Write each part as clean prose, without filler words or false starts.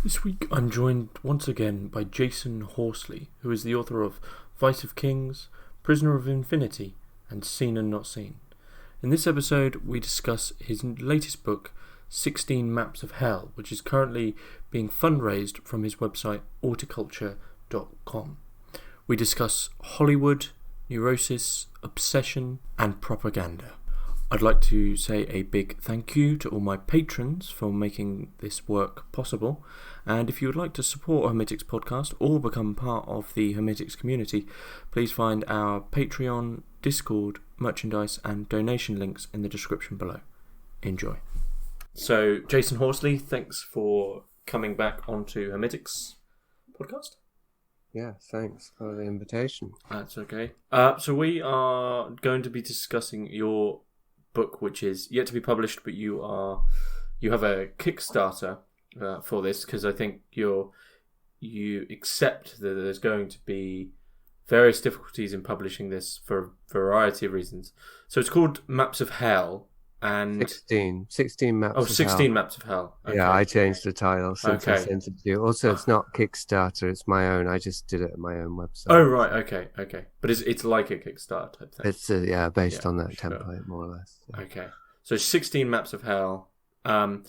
This week I'm joined once again by Jasun Horsley, who is the author of Vice of Kings, Prisoner of Infinity, and Seen and Not Seen. In this episode we discuss his latest book, 16 Maps of Hell, which is currently being fundraised from his website horticulture.com. We discuss Hollywood, neurosis, obsession, and propaganda. I'd like to say a big thank you to all my patrons for making this work possible, and if you would like to support Hermitix podcast or become part of the Hermitix community, please find our Patreon, Discord, merchandise and donation links in the description below. Enjoy. So, Jasun Horsley, thanks for coming back onto Hermitix podcast. Yeah, thanks for the invitation. That's okay. So we are going to be discussing your book, which is yet to be published, but you have a Kickstarter for this, because I think you accept that there's going to be various difficulties in publishing this for a variety of reasons. So it's called Maps of Hell, and 16 maps. Oh, of 16 hell. Maps of Hell. Okay. Yeah, I changed the title since I Okay. sent it to you. Also, it's not Kickstarter; it's my own. I just did it at my own website. Oh right, okay. But it's like a Kickstarter type thing. It's based on that sure. template, more or less. Yeah. Okay, so 16 Maps of Hell. Kind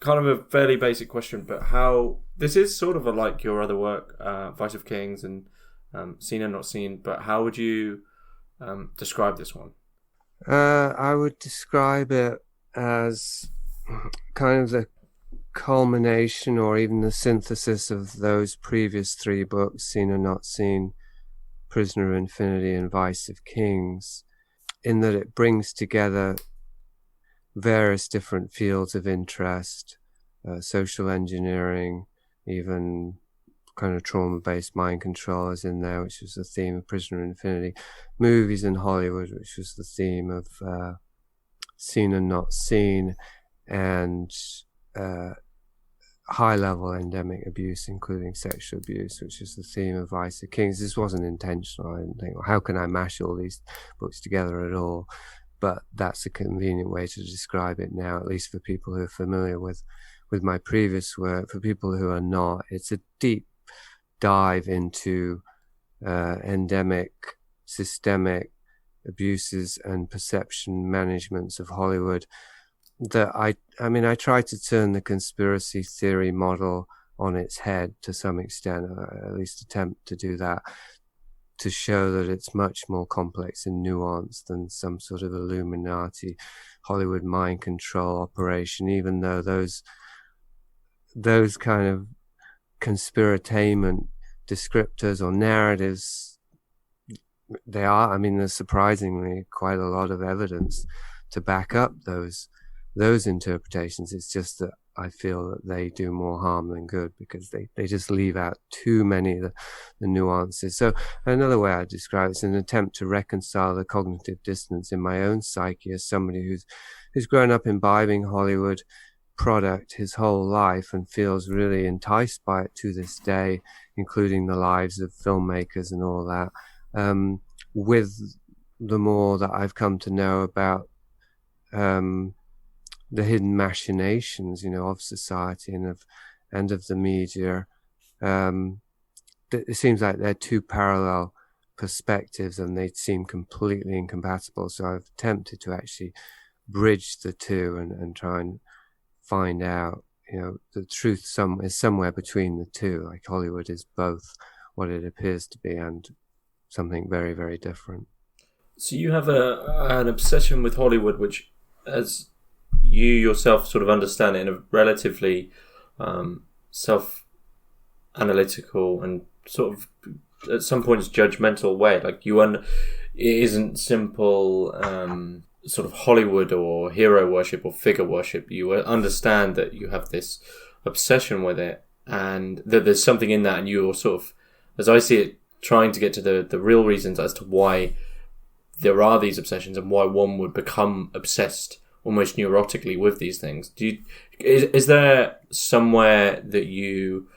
of a fairly basic question, but how this is sort of like your other work, Vice of Kings and Seen and Not Seen. But how would you describe this one? I would describe it as kind of the culmination or even the synthesis of those previous three books, Seen and Not Seen, Prisoner of Infinity, and Vice of Kings, in that it brings together various different fields of interest, social engineering, even kind of trauma-based mind control is in there, which was the theme of Prisoner of Infinity, movies in Hollywood, which was the theme of Seen and Not Seen, and high-level endemic abuse, including sexual abuse, which is the theme of Vice of Kings. This wasn't intentional. I didn't think, well, how can I mash all these books together at all? But that's a convenient way to describe it now, at least for people who are familiar with my previous work. For people who are not, it's a deep dive into endemic, systemic abuses and perception managements of Hollywood. That I try to turn the conspiracy theory model on its head to some extent, at least attempt to do that, to show that it's much more complex and nuanced than some sort of Illuminati Hollywood mind control operation, even though those kind of conspiratainment descriptors or narratives, there's surprisingly quite a lot of evidence to back up those interpretations. It's just that I feel that they do more harm than good, because they just leave out too many of the nuances. So another way I describe it is an attempt to reconcile the cognitive dissonance in my own psyche as somebody who's grown up imbibing Hollywood product his whole life and feels really enticed by it to this day, including the lives of filmmakers and all that, with the more that I've come to know about the hidden machinations, of society and of the media. It seems like they're two parallel perspectives and they seem completely incompatible. So I've attempted to actually bridge the two and try and find out, the truth is somewhere between the two. Like Hollywood is both what it appears to be and something very, very different. So you have an obsession with Hollywood, which, as you yourself sort of understand it in a relatively self-analytical and sort of at some points judgmental way. Like it isn't simple sort of Hollywood or hero worship or figure worship. You understand that you have this obsession with it, and that there's something in that, and you're sort of, as I see it, trying to get to the real reasons as to why there are these obsessions and why one would become obsessed almost neurotically with these things. Is there somewhere that you,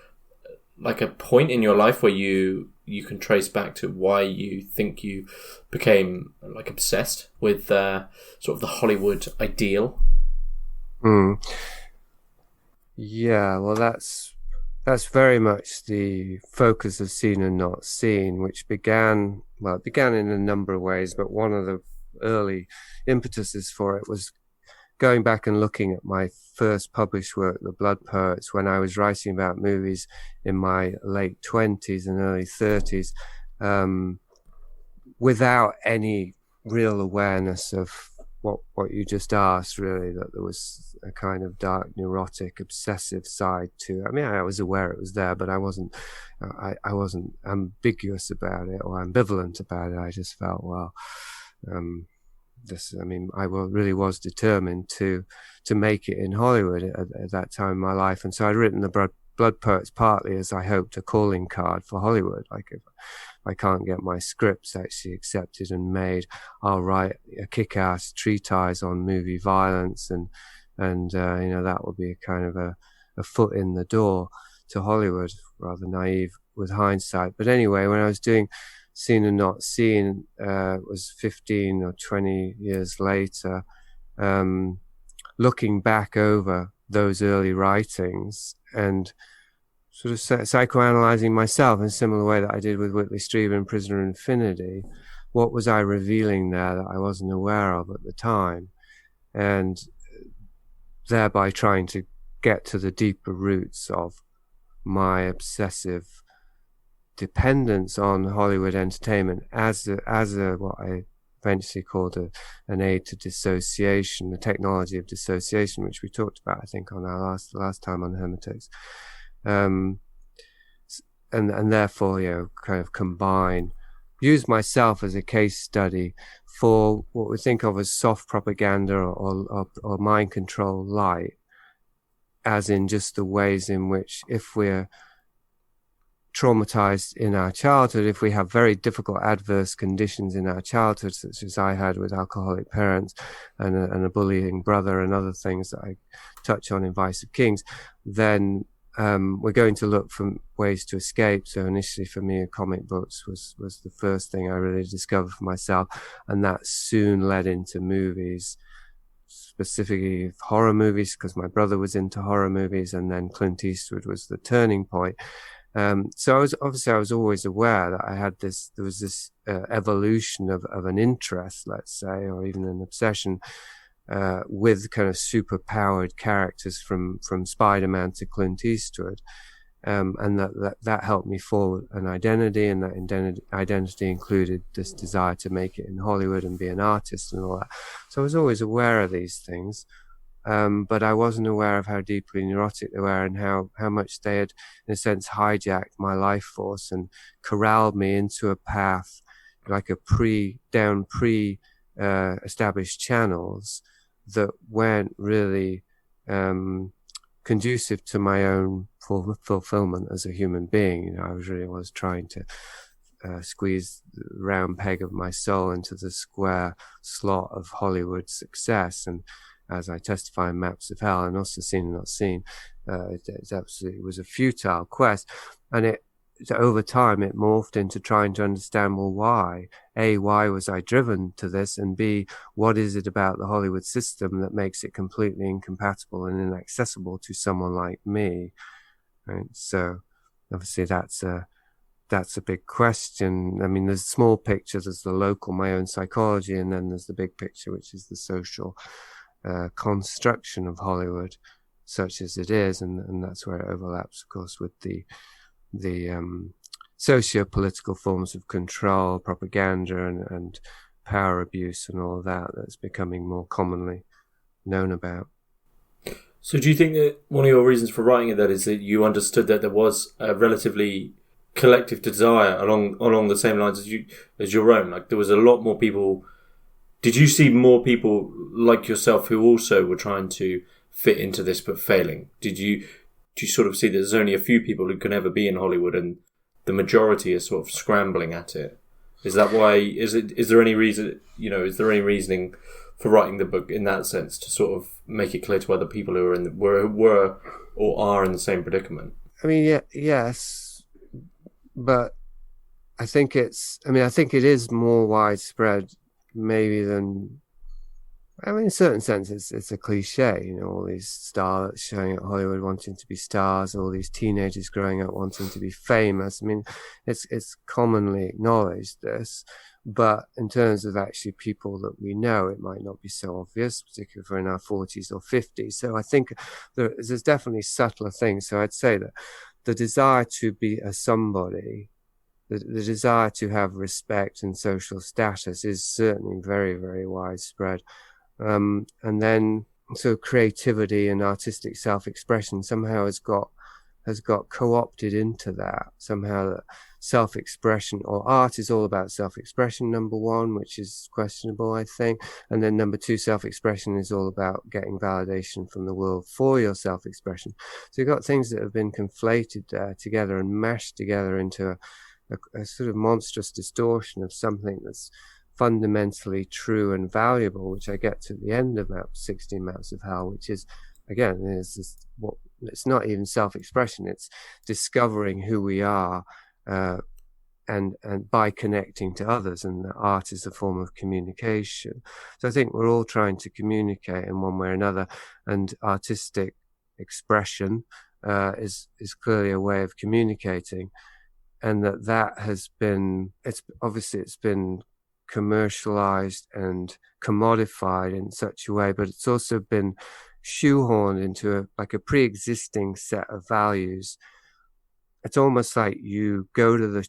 like a point in your life where you can trace back to why you think you became like obsessed with sort of the Hollywood ideal? Yeah, well, that's that's very much the focus of Seen and Not Seen, which began in a number of ways, but one of the early impetuses for it was going back and looking at my first published work, The Blood Poets, when I was writing about movies in my late 20s and early 30s, without any real awareness of what you just asked, really, that there was a kind of dark, neurotic, obsessive side to it. I mean, I was aware it was there, but I wasn't ambiguous about it or ambivalent about it. I just felt, well, I really was determined to make it in Hollywood at that time in my life. And so I'd written The Blood Poets partly as, I hoped, a calling card for Hollywood. Like, if I can't get my scripts actually accepted and made, I'll write a kick-ass treatise on movie violence, and that would be a kind of a foot in the door to Hollywood, rather naive with hindsight. But anyway, when I was doing Seen and Not Seen, it was 15 or 20 years later, looking back over those early writings and sort of psychoanalyzing myself in a similar way that I did with Whitley Strieber in Prisoner of Infinity. What was I revealing there that I wasn't aware of at the time? And thereby trying to get to the deeper roots of my obsessive dependence on Hollywood entertainment as a what I eventually called an aid to dissociation, the technology of dissociation, which we talked about, I think, on our last time on Hermitix. And therefore, kind of use myself as a case study for what we think of as soft propaganda or mind control light, as in just the ways in which, if we're traumatized in our childhood, if we have very difficult adverse conditions in our childhood, such as I had with alcoholic parents and a bullying brother and other things that I touch on in Vice of Kings, then we're going to look for ways to escape. So initially for me, comic books was the first thing I really discovered for myself, and that soon led into movies, specifically horror movies, because my brother was into horror movies, and then Clint Eastwood was the turning point. So I was always aware that there was this evolution of an interest, let's say, or even an obsession with kind of super-powered characters from Spider-Man to Clint Eastwood, and that helped me form an identity, and that identity included this desire to make it in Hollywood and be an artist and all that. So I was always aware of these things, but I wasn't aware of how deeply neurotic they were, and how much they had, in a sense, hijacked my life force and corralled me into a path, like established channels that weren't really conducive to my own fulfillment as a human being. I was trying to squeeze the round peg of my soul into the square slot of Hollywood success. And as I testify in Maps of Hell, and also Seen and Not Seen, it was a futile quest. And over time, it morphed into trying to understand, well, why? A, why was I driven to this? And B, what is it about the Hollywood system that makes it completely incompatible and inaccessible to someone like me? Right? So obviously that's a big question. I mean, there's small picture, there's the local, my own psychology, and then there's the big picture, which is the social construction of Hollywood, such as it is, and that's where it overlaps, of course, with the socio-political forms of control, propaganda, and power abuse and all of that's becoming more commonly known about. So do you think that one of your reasons for writing it, that is that you understood that there was a relatively collective desire along the same lines as your own? Like, there was a lot more people. Did you see more people like yourself who also were trying to fit into this but failing? Do you sort of see that there's only a few people who can ever be in Hollywood, and the majority is sort of scrambling at it? Is that why? Is there any reason? Is there any reasoning for writing the book in that sense, to sort of make it clear to other people who are were or are in the same predicament? I mean, yes, but I think it is more widespread maybe than I mean, in a certain sense, it's a cliche, all these stars showing up Hollywood wanting to be stars, all these teenagers growing up wanting to be famous. I mean, it's commonly acknowledged this, but in terms of actually people that we know, it might not be so obvious, particularly if we're in our 40s or 50s. So I think there's definitely subtler things. So I'd say that the desire to be a somebody, the desire to have respect and social status is certainly very, very widespread. And then so creativity and artistic self-expression somehow has got co-opted into that. Somehow self-expression or art is all about self-expression, number one, which is questionable, I think. And then number two, self-expression is all about getting validation from the world for your self-expression. So you've got things that have been conflated there together and mashed together into a sort of monstrous distortion of something that's fundamentally true and valuable, which I get to the end of 16 Maps of Hell, which is, again, it's not even self-expression, it's discovering who we are, and by connecting to others, and art is a form of communication. So I think we're all trying to communicate in one way or another, and artistic expression is clearly a way of communicating, and that has been, it's been commercialized and commodified in such a way, but it's also been shoehorned into a pre-existing set of values. It's almost like you go to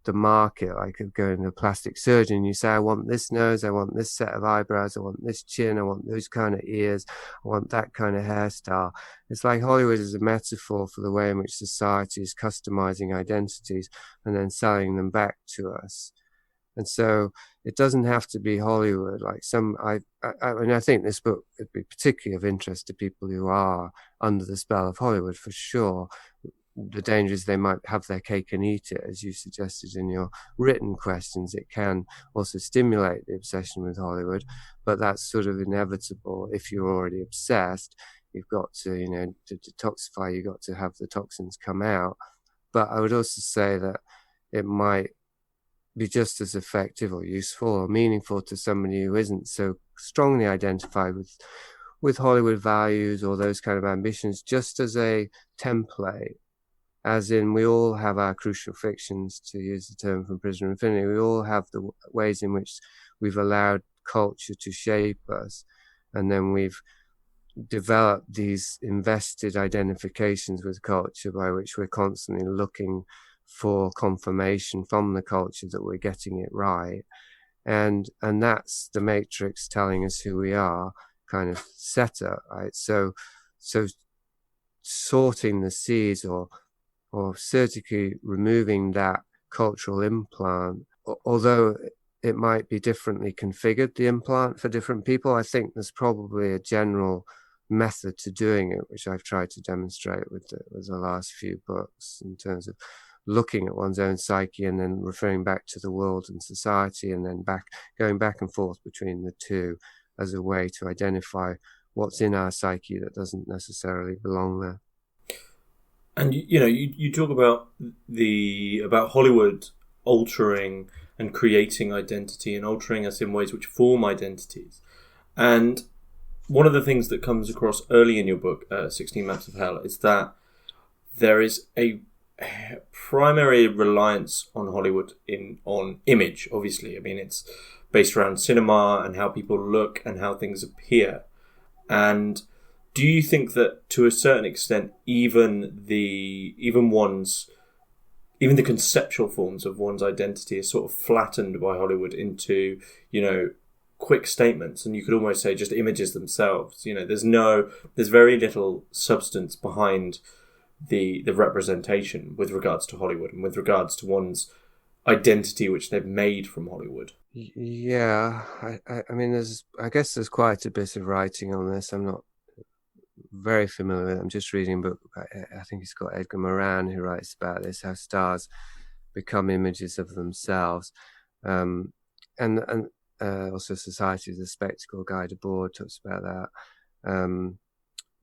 the market, like going to a plastic surgeon, you say, I want this nose, I want this set of eyebrows, I want this chin, I want those kind of ears, I want that kind of hairstyle. It's like Hollywood is a metaphor for the way in which society is customizing identities and then selling them back to us. And so it doesn't have to be Hollywood. I mean, I think this book would be particularly of interest to people who are under the spell of Hollywood, for sure. The danger is they might have their cake and eat it, as you suggested in your written questions. It can also stimulate the obsession with Hollywood, but that's sort of inevitable. If you're already obsessed, you've got to, to detoxify, you've got to have the toxins come out. But I would also say that it might be just as effective or useful or meaningful to somebody who isn't so strongly identified with Hollywood values or those kind of ambitions, just as a template. As in, we all have our crucial fictions, to use the term from Prisoner of Infinity. We all have the ways in which we've allowed culture to shape us, and then we've developed these invested identifications with culture by which we're constantly looking for confirmation from the culture that we're getting it right, and that's the matrix telling us who we are, kind of setup, right? So sorting the seeds or surgically removing that cultural implant, although it might be differently configured, the implant, for different people, I think there's probably a general method to doing it, which I've tried to demonstrate with the last few books, in terms of looking at one's own psyche and then referring back to the world and society, and then going back and forth between the two as a way to identify what's in our psyche that doesn't necessarily belong there. And you talk about about Hollywood altering and creating identity and altering us in ways which form identities. And one of the things that comes across early in your book, 16 Maps of Hell, is that there is a primary reliance on Hollywood on image, obviously. I mean, it's based around cinema and how people look and how things appear. And do you think that, to a certain extent, even the conceptual forms of one's identity is sort of flattened by Hollywood into, quick statements, and you could almost say just images themselves? There's very little substance behind the representation with regards to Hollywood and with regards to one's identity which they've made from Hollywood. Yeah, I mean, I guess there's quite a bit of writing on this. I'm not very familiar with it. I'm just reading a book, I think it's got Edgar Morin, who writes about this, how stars become images of themselves. And also Society of the Spectacle, Guy Debord talks about that.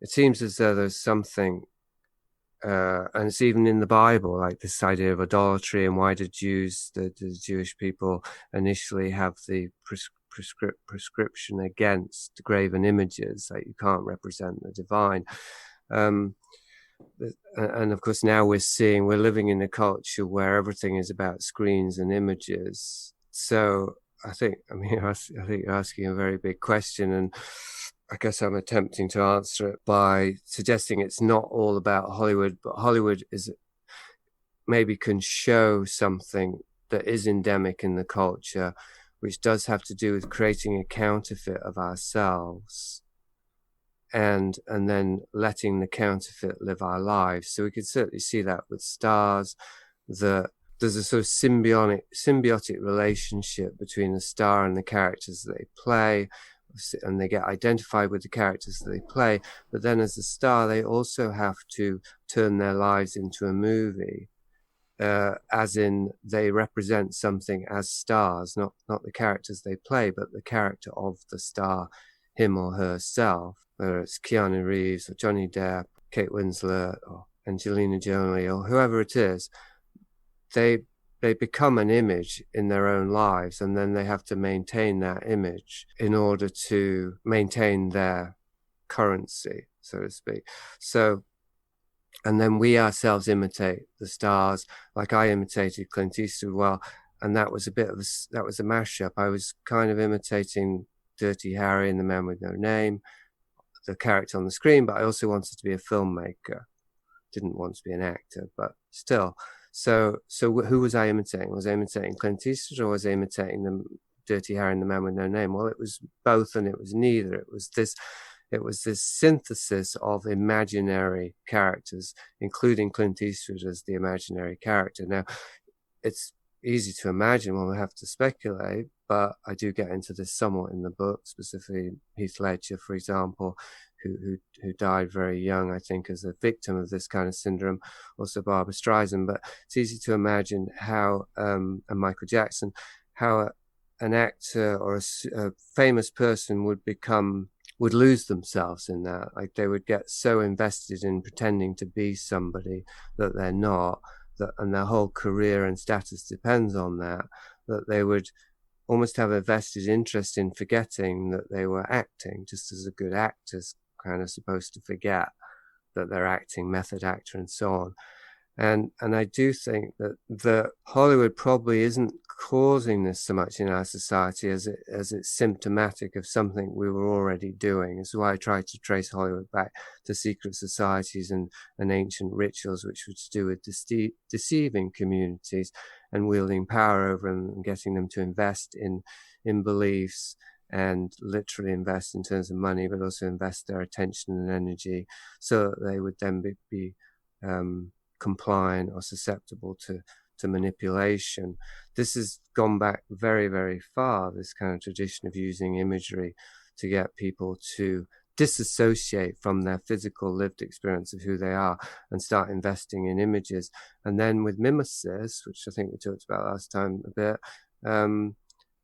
It seems as though there's something, and it's even in the Bible, like this idea of idolatry, and why did the Jewish people initially have the prescription against graven images, like you can't represent the divine. And of course, now we're living in a culture where everything is about screens and images. So I think you're asking a very big question, and I guess I'm attempting to answer it by suggesting it's not all about Hollywood, but Hollywood maybe can show something that is endemic in the culture, which does have to do with creating a counterfeit of ourselves and then letting the counterfeit live our lives. So we could certainly see that with stars, that there's a sort of symbiotic relationship between the star and the characters that they play, and they get identified with the characters that they play. But then as a star, they also have to turn their lives into a movie, as in they represent something as stars, not the characters they play, but the character of the star, him or herself, whether it's Keanu Reeves or Johnny Depp, Kate Winslet or Angelina Jolie or whoever it is. They become an image in their own lives, and then they have to maintain that image in order to maintain their currency, so to speak. So, and then we ourselves imitate the stars, like I imitated Clint Eastwood well, and that was a mashup. I was kind of imitating Dirty Harry and the Man with No Name, the character on the screen, but I also wanted to be a filmmaker. Didn't want to be an actor, but still. So who was I imitating? Was I imitating Clint Eastwood, or was I imitating the Dirty Harry and the Man with No Name? Well, it was both, and it was neither. It was this synthesis of imaginary characters, including Clint Eastwood as the imaginary character. Now, it's easy to imagine, one would have to speculate, but I do get into this somewhat in the book, specifically Heath Ledger, for example, who died very young, I think, as a victim of this kind of syndrome, also Barbra Streisand. But it's easy to imagine how, and Michael Jackson, how an actor or a famous person would lose themselves in that. Like they would get so invested in pretending to be somebody that they're not, and their whole career and status depends on that they would almost have a vested interest in forgetting that they were acting, just as a good actor's kind of supposed to forget that they're acting, method actor and so on. And I do think that Hollywood probably isn't causing this so much in our society as it's symptomatic of something we were already doing. This is why I try to trace Hollywood back to secret societies and ancient rituals, which were to do with deceiving communities and wielding power over them and getting them to invest in beliefs, and literally invest in terms of money, but also invest their attention and energy so that they would then be compliant or susceptible to manipulation. This has gone back very, very far, this kind of tradition of using imagery to get people to disassociate from their physical lived experience of who they are and start investing in images. And then with mimesis, which I think we talked about last time a bit,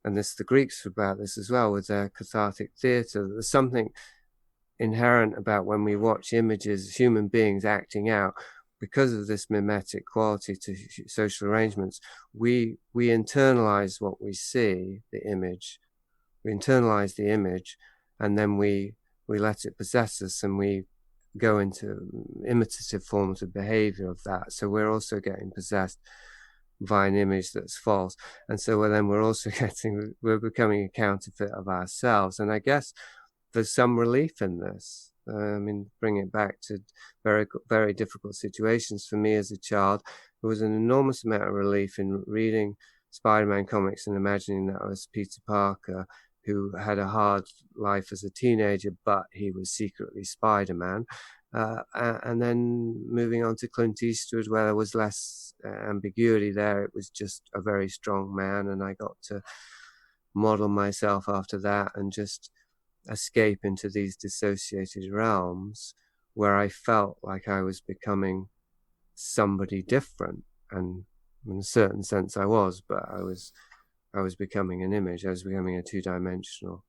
and the Greeks were about this as well with their cathartic theatre. There's something inherent about when we watch images, human beings acting out, because of this mimetic quality to social arrangements, we internalize what we see, the image. We internalize the image, and then we let it possess us, and we go into imitative forms of behavior of that. So we're also getting possessed by an image that's false. And so then we're becoming a counterfeit of ourselves. And I guess there's some relief in this. Bring it back to very, very difficult situations for me as a child. There was an enormous amount of relief in reading Spider-Man comics and imagining that I was Peter Parker, who had a hard life as a teenager, but he was secretly Spider-Man. And then moving on to Clint Eastwood, where there was less ambiguity there. It was just a very strong man, and I got to model myself after that and just escape into these dissociated realms where I felt like I was becoming somebody different. And in a certain sense I was, but I was becoming an image. I was becoming a two-dimensional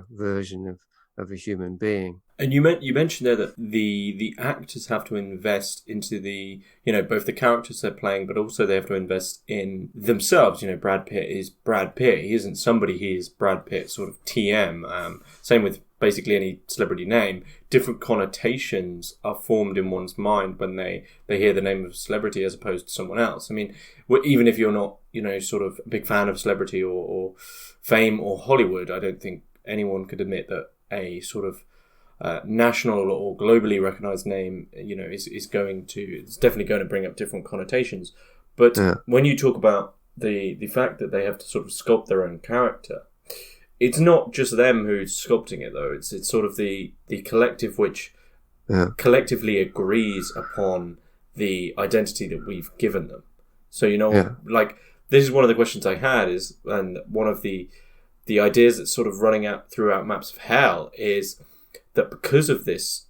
version of a human being. And you mentioned there that the actors have to invest into the, both the characters they're playing, but also they have to invest in themselves. Brad Pitt is Brad Pitt. He isn't somebody. He is Brad Pitt, sort of TM. Same with basically any celebrity name. Different connotations are formed in one's mind when they hear the name of a celebrity as opposed to someone else. I mean, even if you're not, sort of a big fan of celebrity or fame or Hollywood, I don't think anyone could admit that a sort of national or globally recognized name, is going to, it's definitely going to bring up different connotations. But when you talk about the fact that they have to sort of sculpt their own character, it's not just them who's sculpting it, though. It's sort of the collective which collectively agrees upon the identity that we've given them. So, like, this is one of the questions I had and one of the ideas that's sort of running out throughout Maps of Hell is that because of these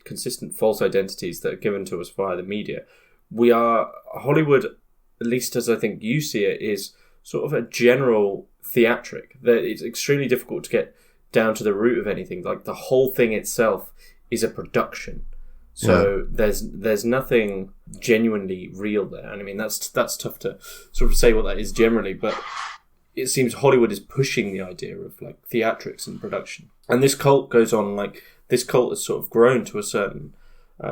consistent false identities that are given to us via the media, Hollywood, at least as I think you see it, is sort of a general theatric. That it's extremely difficult to get down to the root of anything. Like, the whole thing itself is a production. So there's nothing genuinely real there. And I mean, that's tough to sort of say what that is generally, but it seems Hollywood is pushing the idea of like theatrics and production. And this cult goes on, like, this cult has sort of grown to a certain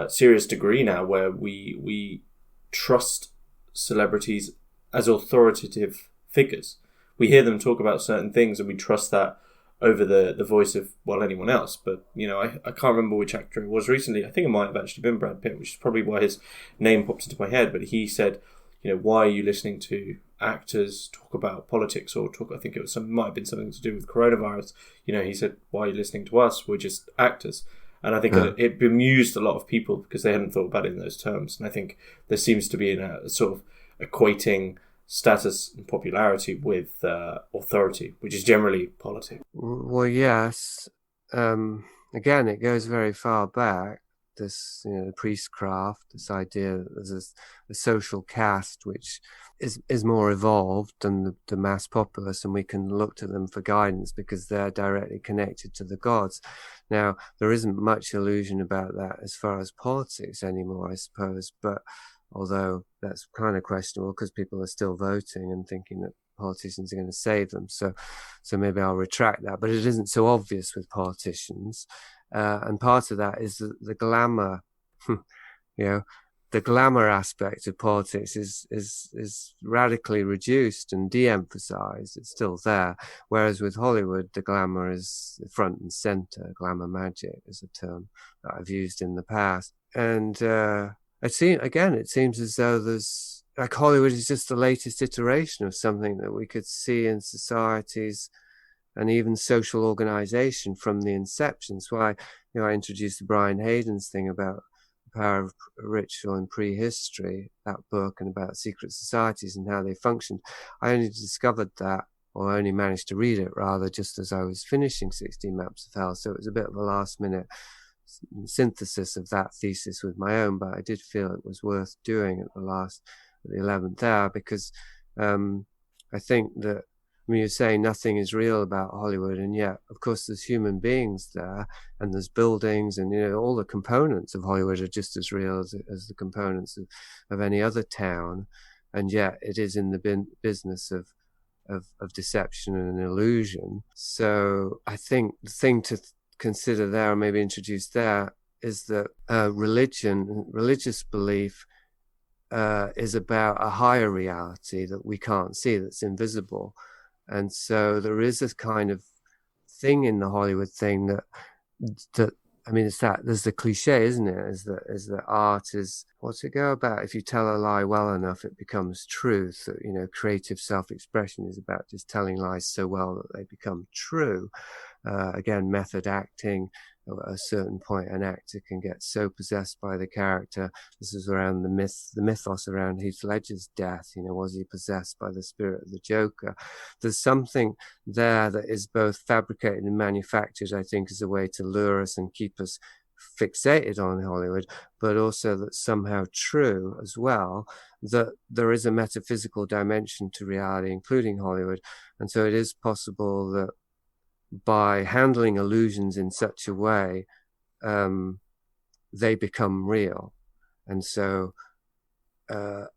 serious degree now where we trust celebrities as authoritative figures. We hear them talk about certain things and we trust that over the voice of, well, anyone else. But, I can't remember which actor it was recently. I think it might have actually been Brad Pitt, which is probably why his name popped into my head. But he said, why are you listening to actors talk about politics or talk, I think it might have been something to do with coronavirus. He said, why are you listening to us? We're just actors. And I think it bemused a lot of people because they hadn't thought about it in those terms. And I think there seems to be a sort of equating status and popularity with authority, which is generally politics. Well, yes. Again, it goes very far back. This, the priestcraft, this idea that there's a social caste which is more evolved than the mass populace, and we can look to them for guidance because they're directly connected to the gods. Now, there isn't much illusion about that as far as politics anymore, I suppose, but although that's kind of questionable because people are still voting and thinking that politicians are going to save them. So maybe I'll retract that, but it isn't so obvious with politicians. And part of that is the glamour, the glamour aspect of politics is radically reduced and de-emphasized. It's still there. Whereas with Hollywood, the glamour is front and center. Glamour magic is a term that I've used in the past. And it seems as though there's, like, Hollywood is just the latest iteration of something that we could see in societies and even social organization from the inception. That's why, I introduced the Brian Hayden's thing about the power of ritual in prehistory, that book, and about secret societies and how they functioned. I only discovered that, or I only managed to read it, rather, just as I was finishing 16 Maps of Hell. So it was a bit of a last-minute synthesis of that thesis with my own, but I did feel it was worth doing at the 11th hour, because I think that, you're saying nothing is real about Hollywood, and yet, of course, there's human beings there, and there's buildings, and all the components of Hollywood are just as real as the components of any other town, and yet it is in the business of deception and illusion. So I think the thing to consider there, or maybe introduce there, is that religious belief is about a higher reality that we can't see, that's invisible. And so there is this kind of thing in the Hollywood thing that it's that there's the cliche, isn't it? Is that art is, what's it go about? If you tell a lie well enough, it becomes truth. That, creative self-expression is about just telling lies so well that they become true. Again, method acting. At a certain point, an actor can get so possessed by the character. This is around the mythos around Heath Ledger's death. Was he possessed by the spirit of the Joker? There's something there that is both fabricated and manufactured, I think, as a way to lure us and keep us fixated on Hollywood, but also that's somehow true as well, that there is a metaphysical dimension to reality, including Hollywood. And so it is possible that by handling illusions in such a way, they become real. And so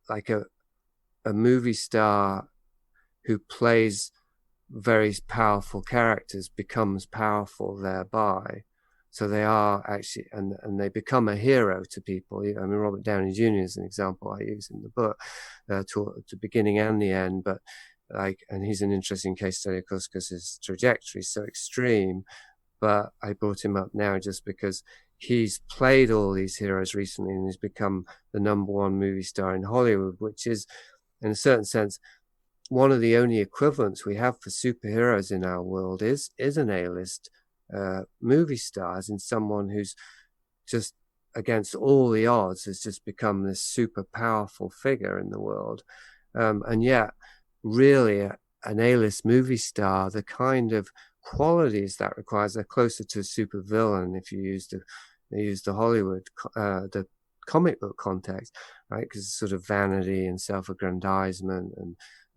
like a movie star who plays very powerful characters becomes powerful thereby. So they are actually, and they become a hero to people. I mean, Robert Downey Jr. is an example I use in the book, to beginning and the end. But and he's an interesting case study, of course, because his trajectory is so extreme. But I brought him up now just because he's played all these heroes recently and he's become the #1 movie star in Hollywood, which is, in a certain sense, one of the only equivalents we have for superheroes in our world is an A-list movie star, as in someone who's just against all the odds has just become this super powerful figure in the world. And yet, really, an A-list movie star, the kind of qualities that requires are closer to a supervillain if you use the Hollywood, the comic book context, right? Because it's sort of vanity and self-aggrandizement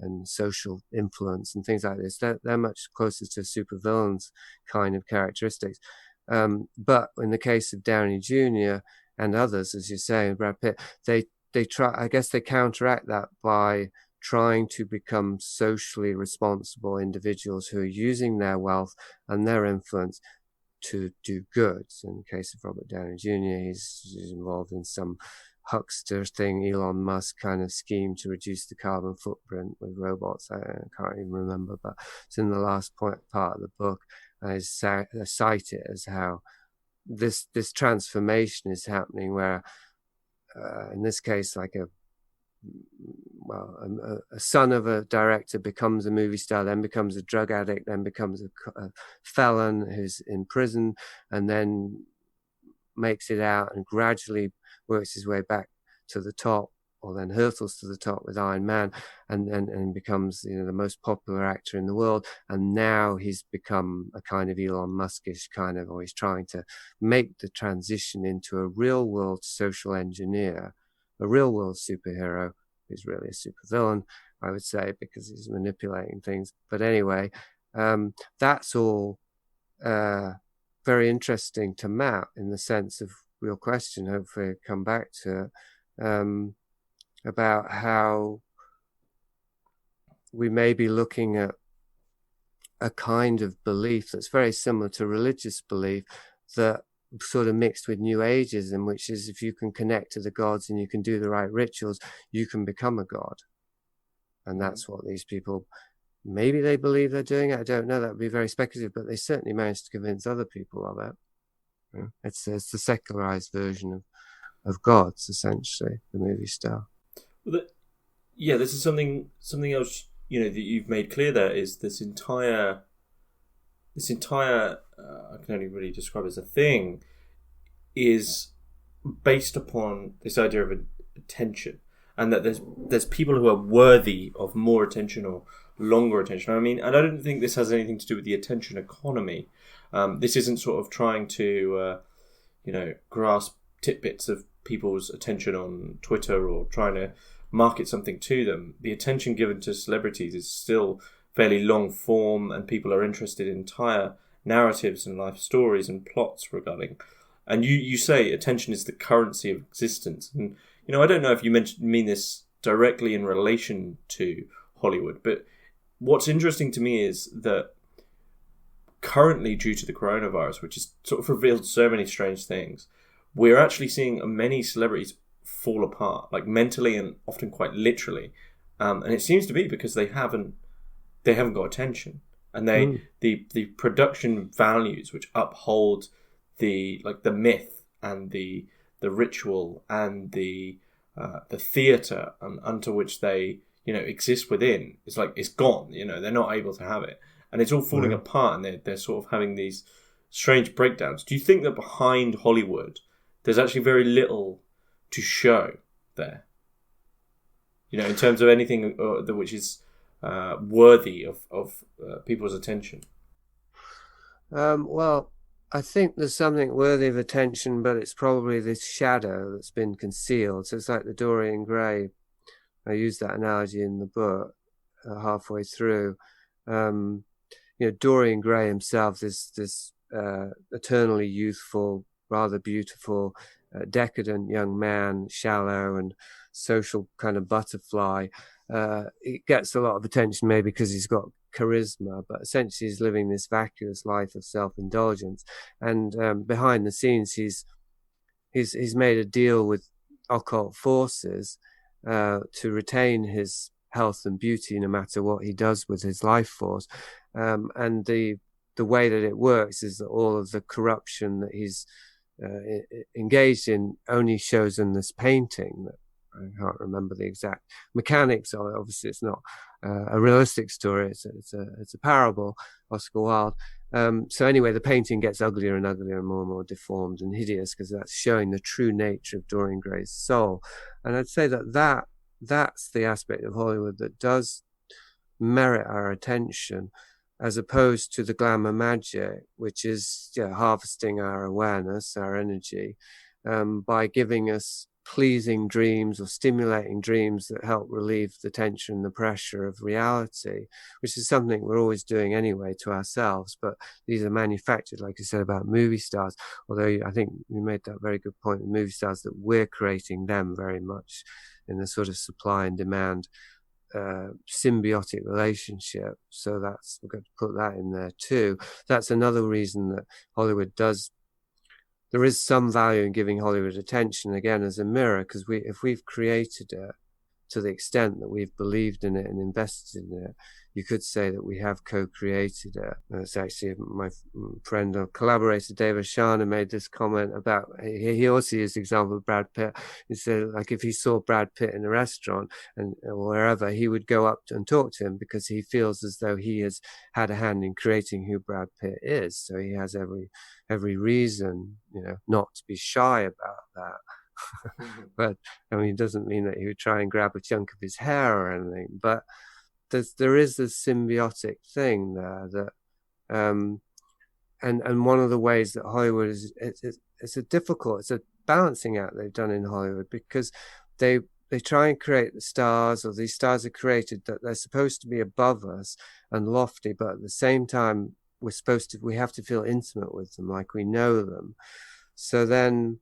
and social influence and things like this. They're much closer to supervillains kind of characteristics. But in the case of Downey Jr. and others, as you say, Brad Pitt, they try. I guess they counteract that by trying to become socially responsible individuals who are using their wealth and their influence to do good. So in the case of Robert Downey Jr., he's involved in some huckster thing, Elon Musk kind of scheme to reduce the carbon footprint with robots. I can't even remember, but it's in the last part of the book. I cite it as how this transformation is happening, where in this case, like a son of a director becomes a movie star, then becomes a drug addict, then becomes a felon who's in prison, and then makes it out and gradually works his way back to the top, or then hurtles to the top with Iron Man, and becomes the most popular actor in the world. And now he's become a kind of Elon Muskish kind of, or he's trying to make the transition into a real world social engineer, a real world superhero who's really a supervillain, I would say, because he's manipulating things. But anyway, that's all very interesting to map in the sense of your question. Hopefully I'll come back to it, about how we may be looking at a kind of belief that's very similar to religious belief, that sort of mixed with New Ageism, which is if you can connect to the gods and you can do the right rituals, you can become a god. And that's what these people, maybe they believe they're doing it, I don't know, that would be very speculative, but they certainly managed to convince other people of it. It's the secularized version of gods, essentially, the movie star. Well, this is something else, that you've made clear there, is this entire I can only really describe it as a thing, is based upon this idea of attention, and that there's people who are worthy of more attention or longer attention. I mean, and I don't think this has anything to do with the attention economy. This isn't sort of trying to, grasp tidbits of people's attention on Twitter or trying to market something to them. The attention given to celebrities is still fairly long form, and people are interested in entire narratives and life stories and plots regarding. And you say attention is the currency of existence. And, I don't know if you mean this directly in relation to Hollywood, but what's interesting to me is that currently, due to the coronavirus, which has sort of revealed so many strange things, we're actually seeing many celebrities fall apart, like mentally and often quite literally. And it seems to be because they haven't got attention, and the production values which uphold the myth and the ritual and the theatre and unto which they exist within, it's gone. They're not able to have it, and it's all falling apart, and they're sort of having these strange breakdowns. Do you think that behind Hollywood there's actually very little to show there, in terms of anything which is worthy of people's attention? Well, I think there's something worthy of attention, but it's probably this shadow that's been concealed. So it's like the Dorian Gray. I use that analogy in the book halfway through. Dorian Gray himself, this eternally youthful, rather beautiful, decadent young man, shallow and social kind of butterfly. It gets a lot of attention maybe because he's got charisma, but essentially he's living this vacuous life of self-indulgence. And behind the scenes, he's made a deal with occult forces to retain his health and beauty no matter what he does with his life force. And the way that it works is that all of the corruption that he's engaged in only shows in this painting. That I can't remember the exact mechanics of it. Obviously, it's not a realistic story. It's a parable, Oscar Wilde. So anyway, the painting gets uglier and uglier and more deformed and hideous because that's showing the true nature of Dorian Gray's soul. And I'd say that's the aspect of Hollywood that does merit our attention, as opposed to the glamour magic, which is harvesting our awareness, our energy, by giving us pleasing dreams or stimulating dreams that help relieve the tension and the pressure of reality, which is something we're always doing anyway to ourselves. But these are manufactured, like you said about movie stars, although I think you made that very good point with movie stars, that we're creating them very much in the sort of supply and demand symbiotic relationship. So we've got to put that in there too. That's another reason that Hollywood there is some value in giving Hollywood attention, again, as a mirror, because if we've created it to the extent that we've believed in it and invested in it, you could say that we have co-created it. And it's actually my friend or collaborator, David Shana, made this comment about, he also used the example of Brad Pitt. He said, like, if he saw Brad Pitt in a restaurant or wherever, he would go up and talk to him because he feels as though he has had a hand in creating who Brad Pitt is. So he has every reason, not to be shy about that. But I mean, it doesn't mean that he would try and grab a chunk of his hair or anything. But there is this symbiotic thing there that, and one of the ways that Hollywood it's a balancing act they've done in Hollywood, because they try and create the stars, or these stars are created that they're supposed to be above us and lofty, but at the same time we have to feel intimate with them, like we know them. So then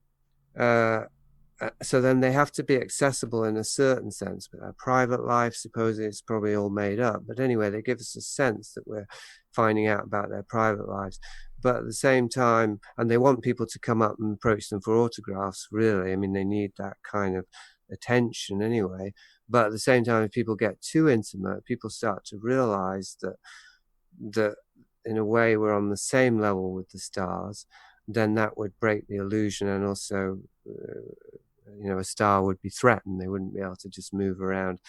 they have to be accessible in a certain sense, but our private life, supposedly, it's probably all made up. But anyway, they give us a sense that we're finding out about their private lives. But at the same time, and they want people to come up and approach them for autographs, really. I mean, they need that kind of attention anyway. But at the same time, if people get too intimate, people start to realize that in a way we're on the same level with the stars. Then that would break the illusion, and also a star would be threatened. They wouldn't be able to just move around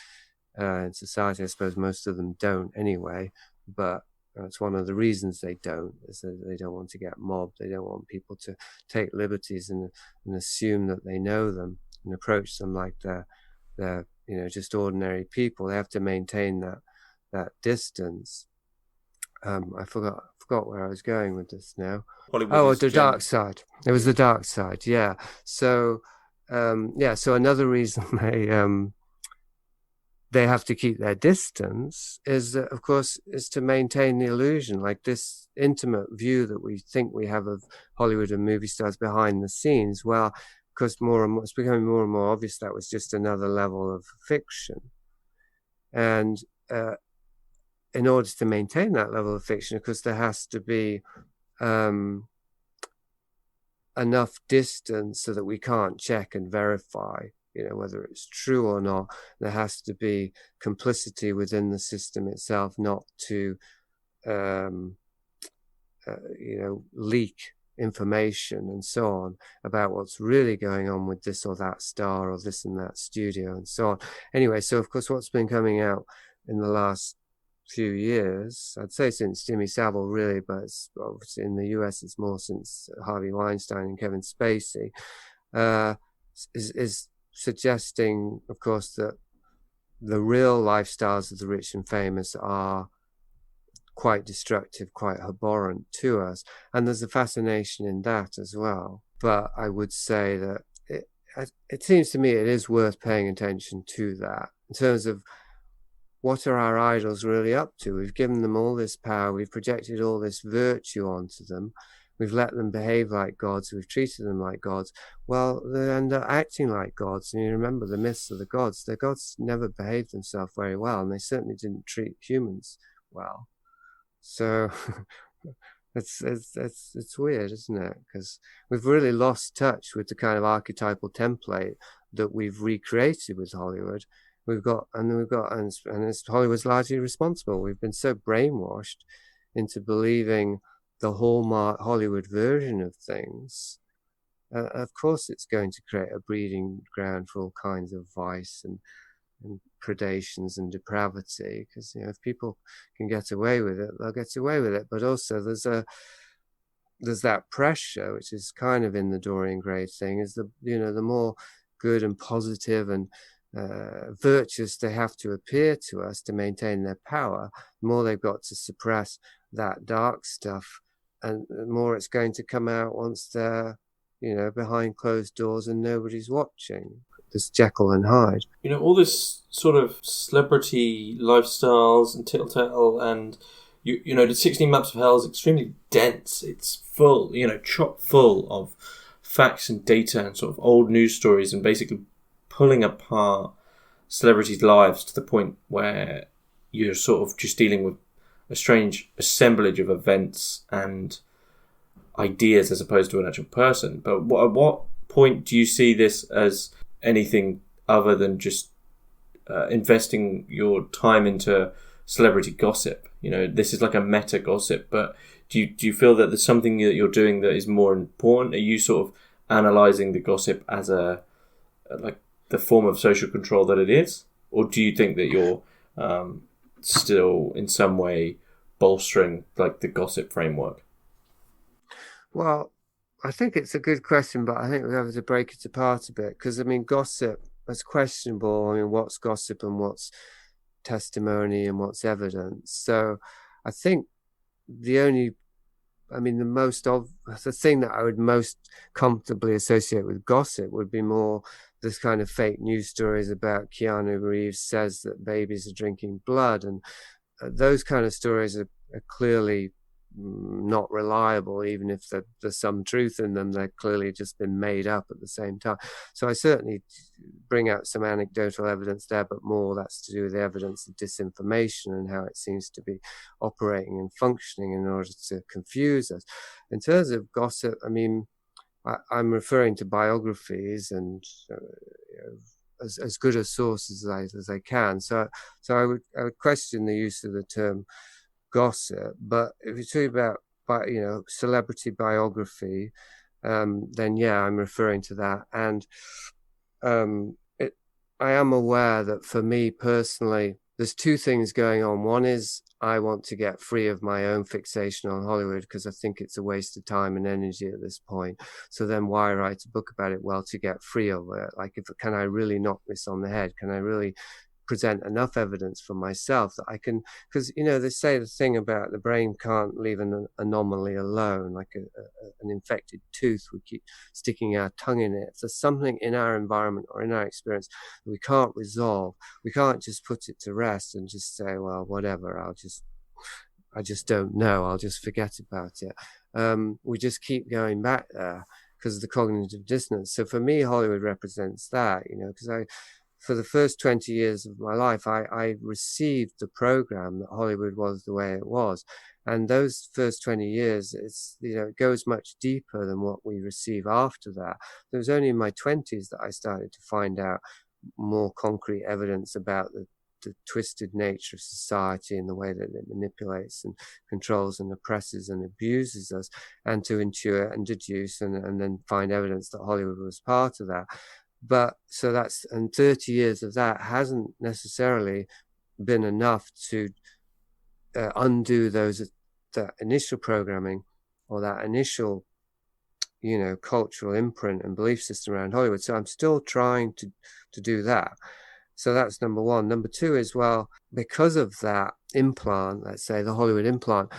in society. I suppose most of them don't anyway, but that's one of the reasons they don't, is that they don't want to get mobbed. They don't want people to take liberties and assume that they know them and approach them like they're just ordinary people. They have to maintain that distance. I forgot where I was going with this now. The dark side. It was the dark side, yeah. So so another reason they have to keep their distance is that, of course, is to maintain the illusion, like this intimate view that we think we have of Hollywood and movie stars behind the scenes. Well, because it's becoming more and more obvious that was just another level of fiction. And in order to maintain that level of fiction, of course, there has to be enough distance so that we can't check and verify, whether it's true or not. There has to be complicity within the system itself, not to, leak information and so on about what's really going on with this or that star or this and that studio and so on. Anyway, so of course, what's been coming out in the last few years, I'd say since Jimmy Savile really, but it's obviously in the US it's more since Harvey Weinstein and Kevin Spacey, is suggesting, of course, that the real lifestyles of the rich and famous are quite destructive, quite abhorrent to us, and there's a fascination in that as well. But I would say that it seems to me it is worth paying attention to that in terms of what are our idols really up to? We've given them all this power. We've projected all this virtue onto them. We've let them behave like gods. We've treated them like gods. Well, they end up acting like gods. And you remember the myths of the gods. The gods never behaved themselves very well, and they certainly didn't treat humans well. So it's weird, isn't it? Because we've really lost touch with the kind of archetypal template that we've recreated with Hollywood. And it's Hollywood's largely responsible. We've been so brainwashed into believing the hallmark Hollywood version of things. Of course, it's going to create a breeding ground for all kinds of vice and predations and depravity. Because if people can get away with it, they'll get away with it. But also, there's that pressure, which is kind of in the Dorian Gray thing, is the more good and positive and virtuous they have to appear to us to maintain their power, the more they've got to suppress that dark stuff, and the more it's going to come out once they're behind closed doors and nobody's watching. This Jekyll and Hyde. All this sort of celebrity lifestyles and tittle-tattle, and the 16 Maps of Hell is extremely dense. It's full, chock full of facts and data and sort of old news stories, and basically pulling apart celebrities' lives to the point where you're sort of just dealing with a strange assemblage of events and ideas as opposed to an actual person. But at what point do you see this as anything other than just investing your time into celebrity gossip? This is like a meta gossip, but do you feel that there's something that you're doing that is more important? Are you sort of analysing the gossip as like the form of social control that it is? Or do you think that you're still in some way bolstering like the gossip framework? Well, I think it's a good question, but I think we have to break it apart a bit, because gossip is questionable. What's gossip and what's testimony and what's evidence? So I think the thing that I would most comfortably associate with gossip would be more this kind of fake news stories about Keanu Reeves says that babies are drinking blood, and those kind of stories are clearly not reliable. Even if there's some truth in them, they're clearly just been made up at the same time. So I certainly bring out some anecdotal evidence there, but more that's to do with the evidence of disinformation and how it seems to be operating and functioning in order to confuse us. In terms of gossip, I'm referring to biographies and as good a sources as I can. So I would question the use of the term gossip. But if you're talking about celebrity biography, then yeah, I'm referring to that. And I am aware that for me personally, there's two things going on. One is I want to get free of my own fixation on Hollywood, because I think it's a waste of time and energy at this point. So then why write a book about it? Well, to get free of it. Like, can I really knock this on the head? Can I really present enough evidence for myself that I can, because they say the thing about the brain can't leave an anomaly alone, like an infected tooth. We keep sticking our tongue in it. If there's something in our environment or in our experience that we can't resolve, we can't just put it to rest and just say, well, whatever, I just don't know, I'll just forget about it. We just keep going back there because of the cognitive dissonance. So for me, Hollywood represents that, because for the first 20 years of my life, I received the program that Hollywood was the way it was. And those first 20 years, it goes much deeper than what we receive after that. It was only in my 20s that I started to find out more concrete evidence about the twisted nature of society and the way that it manipulates and controls and oppresses and abuses us, and to intuit and deduce and then find evidence that Hollywood was part of that. But so and 30 years of that hasn't necessarily been enough to undo that initial programming or that initial, cultural imprint and belief system around Hollywood. So I'm still trying to do that. So that's number one. Number two is, well, because of that implant, let's say the Hollywood implant,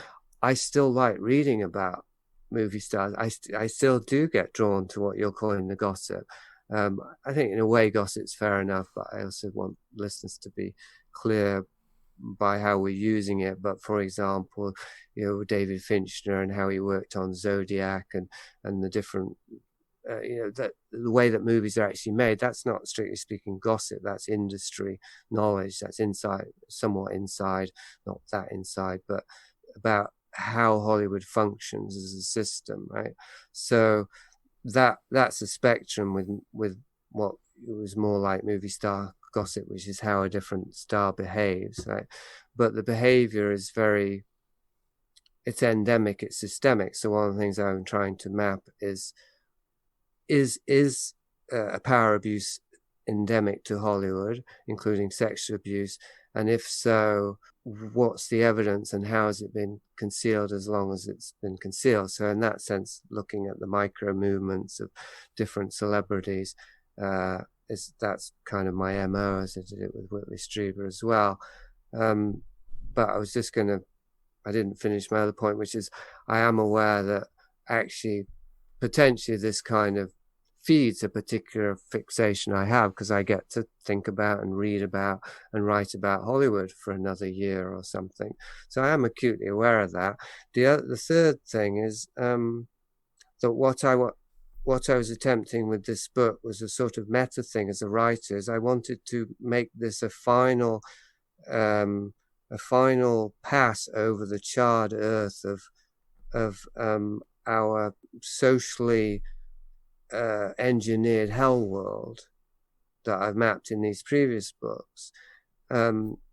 I still like reading about movie stars. I still do get drawn to what you're calling the gossip. I think in a way gossip's fair enough, but I also want listeners to be clear by how we're using it, but for example, David Fincher and how he worked on Zodiac and the different that the way that movies are actually made, that's not strictly speaking gossip, that's industry knowledge, that's inside, somewhat inside, not that inside, but about how Hollywood functions as a system, right? So that's a spectrum with what was more like movie star gossip, which is how a different star behaves, right? But the behavior is it's endemic, it's systemic. So one of the things I'm trying to map is a power abuse endemic to Hollywood, including sexual abuse? And if so, what's the evidence and how has it been concealed as long as it's been concealed? So in that sense, looking at the micro movements of different celebrities, that's kind of my MO, as I did it with Whitley Strieber as well. But I didn't finish my other point, which is I am aware that actually potentially this kind of feeds a particular fixation I have, because I get to think about and read about and write about Hollywood for another year or something. So I am acutely aware of that. The third thing is that what I was attempting with this book was a sort of meta thing as a writer. Is I wanted to make this a final pass over the charred earth of our socially engineered hell world that I've mapped in these previous books,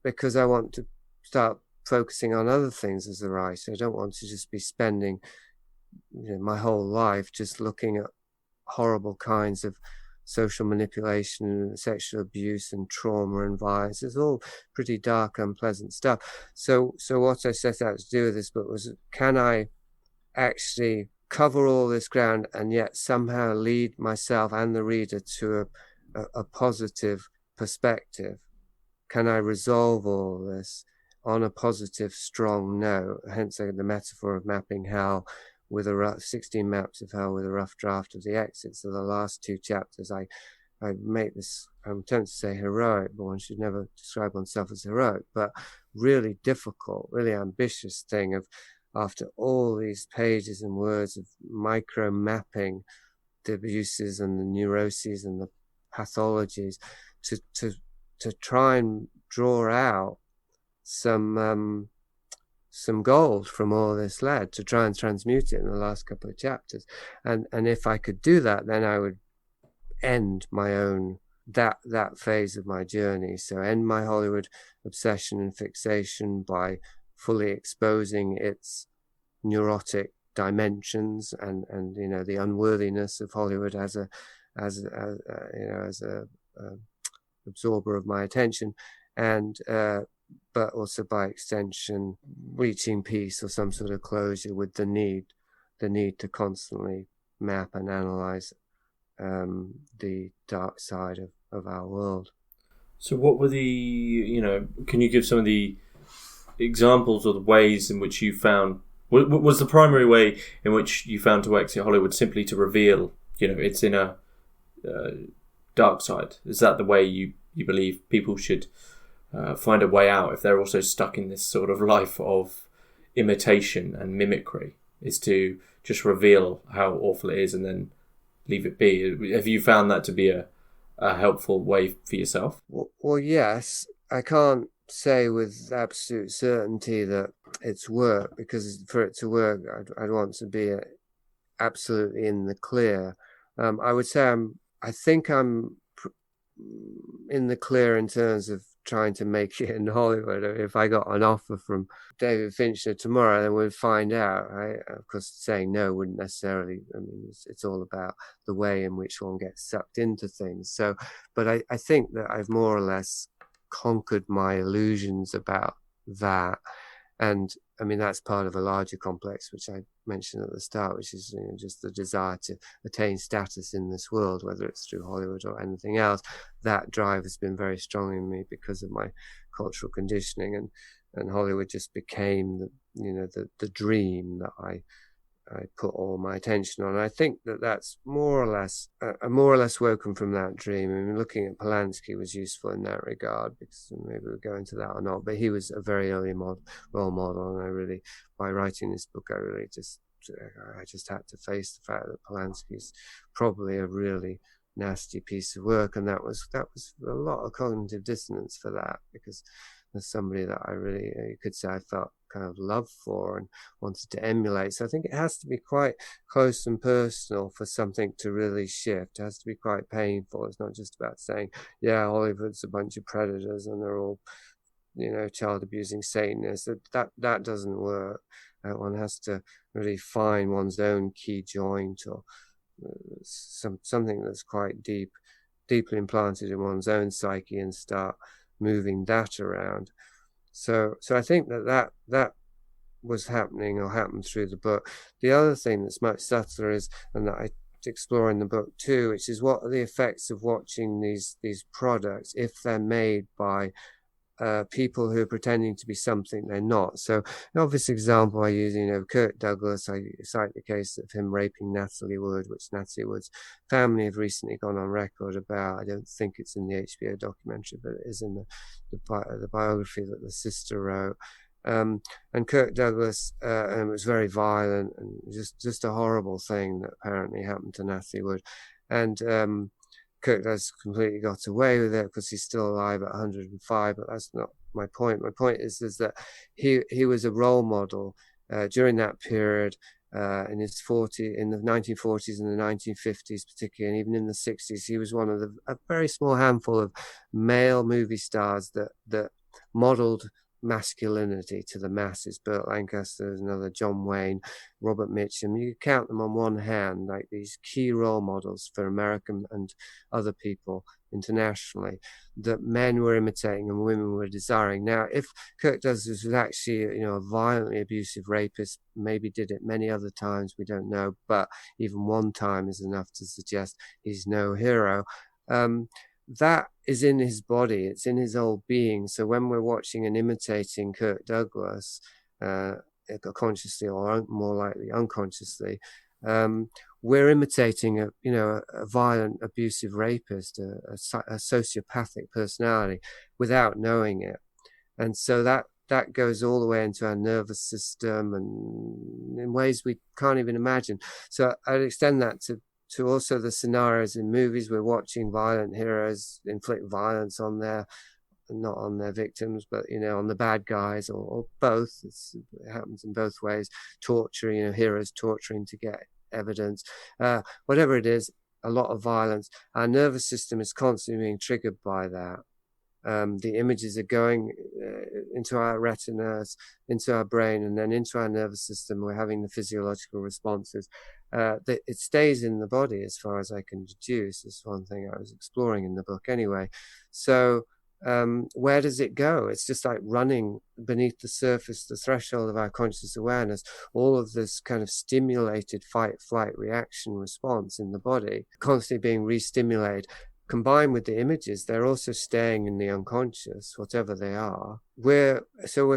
because I want to start focusing on other things as a writer. I don't want to just be spending my whole life just looking at horrible kinds of social manipulation and sexual abuse and trauma and violence. It's all pretty dark, unpleasant stuff. So what I set out to do with this book was, can I actually cover all this ground and yet somehow lead myself and the reader to a positive perspective? Can I resolve all this on a positive, strong note? Hence the metaphor of mapping hell with 16 maps of hell with a rough draft of the exits. So the last two chapters, I make this, I'm tempted to say heroic, but one should never describe oneself as heroic, but really difficult, really ambitious thing of, after all these pages and words of micro mapping the abuses and the neuroses and the pathologies, to try and draw out some gold from all this lead, to try and transmute it in the last couple of chapters. And if I could do that, then I would end my own that phase of my journey. So end my Hollywood obsession and fixation by fully exposing its neurotic dimensions and the unworthiness of Hollywood as a absorber of my attention, and but also by extension reaching peace or some sort of closure with the need to constantly map and analyze the dark side of our world. So what were can you give some of the examples or the ways in which you found, was the primary way in which you found to exit Hollywood simply to reveal its inner dark side? Is that the way you believe people should find a way out if they're also stuck in this sort of life of imitation and mimicry, is to just reveal how awful it is and then leave it be? Have you found that to be a helpful way for yourself? Well, yes. I can't say with absolute certainty that it's worked, because for it to work, I'd want to be absolutely in the clear. I would say I think I'm in the clear in terms of trying to make it in Hollywood. If I got an offer from David Fincher tomorrow, then we'd find out, right? Of course, saying no wouldn't necessarily, it's all about the way in which one gets sucked into things. So, but I think that I've more or less conquered my illusions about that. And that's part of a larger complex, which I mentioned at the start, which is just the desire to attain status in this world, whether it's through Hollywood or anything else. That drive has been very strong in me because of my cultural conditioning, and Hollywood just became the dream that I put all my attention on. I think that that's more or less woken from that dream. I mean, looking at Polanski was useful in that regard, because maybe we'll go into that or not, but he was a very early role model, and I really, by writing this book, I just had to face the fact that Polanski's probably a really nasty piece of work, and that was a lot of cognitive dissonance for that, because there's somebody that I really, you could say, I felt kind of love for and wanted to emulate. So I think it has to be quite close and personal for something to really shift. It has to be quite painful. It's not just about saying, yeah, Hollywood's a bunch of predators and they're all, child abusing Satanists. That doesn't work. One has to really find one's own key joint, or something that's quite deeply implanted in one's own psyche, and start moving that around. So I think that was happening, or happened through the book. The other thing that's much subtler is, and that I explore in the book too, which is what are the effects of watching these products if they're made by people who are pretending to be something they're not. So an obvious example I use, Kirk Douglas, I cite the case of him raping Natalie Wood, which Natalie Wood's family have recently gone on record about. I don't think it's in the HBO documentary, but it is in the biography that the sister wrote. And Kirk Douglas, and it was very violent, and just a horrible thing that apparently happened to Natalie Wood. And Kirk has completely got away with it because he's still alive at 105, but that's not my point. My point is that he was a role model during that period, in the 1940s and the 1950s particularly, and even in the 60s. He was one of a very small handful of male movie stars that modeled masculinity to the masses. Burt Lancaster, another, John Wayne, Robert Mitchum. You count them on one hand, like these key role models for American and other people internationally that men were imitating and women were desiring. Now, if Kirk Douglas was actually, a violently abusive rapist, maybe did it many other times, we don't know, but even one time is enough to suggest he's no hero. That is in his body, it's in his whole being. So when we're watching and imitating Kirk Douglas, consciously or more likely unconsciously, we're imitating a violent, abusive rapist, a sociopathic personality, without knowing it. And so that goes all the way into our nervous system, and in ways we can't even imagine. So I'd extend that to also the scenarios in movies. We're watching violent heroes inflict violence on not on their victims, but on the bad guys, or both. It happens in both ways. Torture, heroes torturing to get evidence, whatever it is, a lot of violence. Our nervous system is constantly being triggered by that. The images are going into our retinas, into our brain, and then into our nervous system. We're having the physiological responses. It stays in the body, as far as I can deduce. It's one thing I was exploring in the book anyway. So where does it go? It's just like running beneath the surface, the threshold of our conscious awareness. All of this kind of stimulated fight, flight, reaction response in the body, constantly being re-stimulated. Combined with the images, they're also staying in the unconscious, whatever they are. We're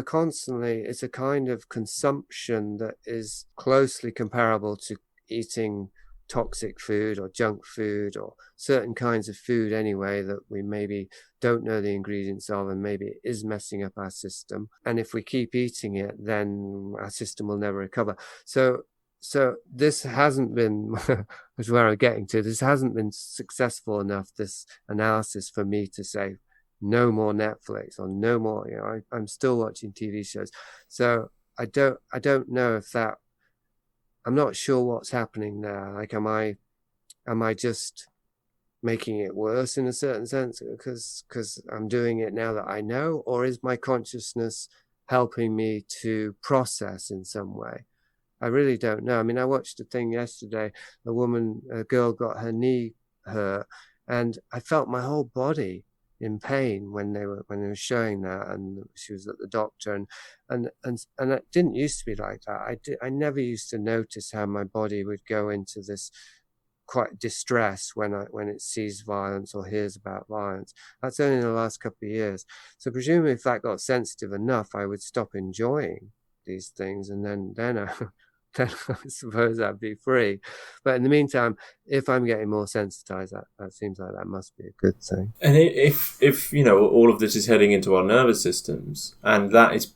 constantly, it's a kind of consumption that is closely comparable to eating toxic food or junk food, or certain kinds of food anyway, that we maybe don't know the ingredients of, and maybe it is messing up our system. And if we keep eating it, then our system will never recover. So this hasn't been, which is where I'm getting to, this hasn't been successful enough, this analysis, for me to say no more Netflix or no more, I'm still watching TV shows. So I don't know if that, I'm not sure what's happening there. Like, am I just making it worse in a certain sense because I'm doing it now that I know, or is my consciousness helping me to process in some way? I really don't know. I mean, I watched a thing yesterday. A girl got her knee hurt, and I felt my whole body in pain when they were showing that, and she was at the doctor, and it didn't used to be like that. I never used to notice how my body would go into this quite distress when it sees violence or hears about violence. That's only in the last couple of years. So presumably, if that got sensitive enough, I would stop enjoying these things, and then then I suppose I'd be free. But in the meantime, if I'm getting more sensitized, that seems like that must be a good thing. And if all of this is heading into our nervous systems, and that is,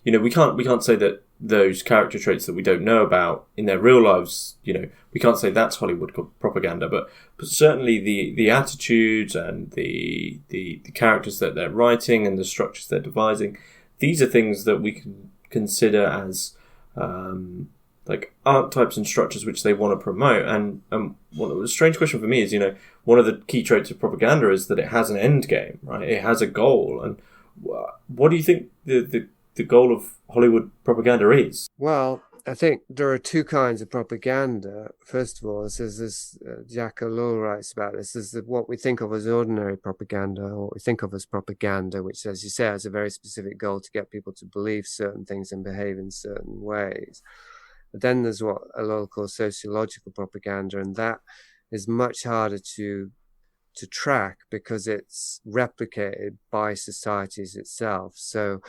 we can't say that those character traits that we don't know about in their real lives, we can't say that's Hollywood propaganda, but certainly the attitudes and the characters that they're writing and the structures they're devising, these are things that we can consider as like archetypes and structures which they want to promote. And a strange question for me is, one of the key traits of propaganda is that it has an end game, right? It has a goal. And what do you think the goal of Hollywood propaganda is? Well, I think there are two kinds of propaganda. First of all, this Jasun writes about this. This is what we think of as ordinary propaganda, or what we think of as propaganda, which, as you say, has a very specific goal to get people to believe certain things and behave in certain ways. But then there's what a lot of call sociological propaganda, and that is much harder to track because it's replicated by societies itself. So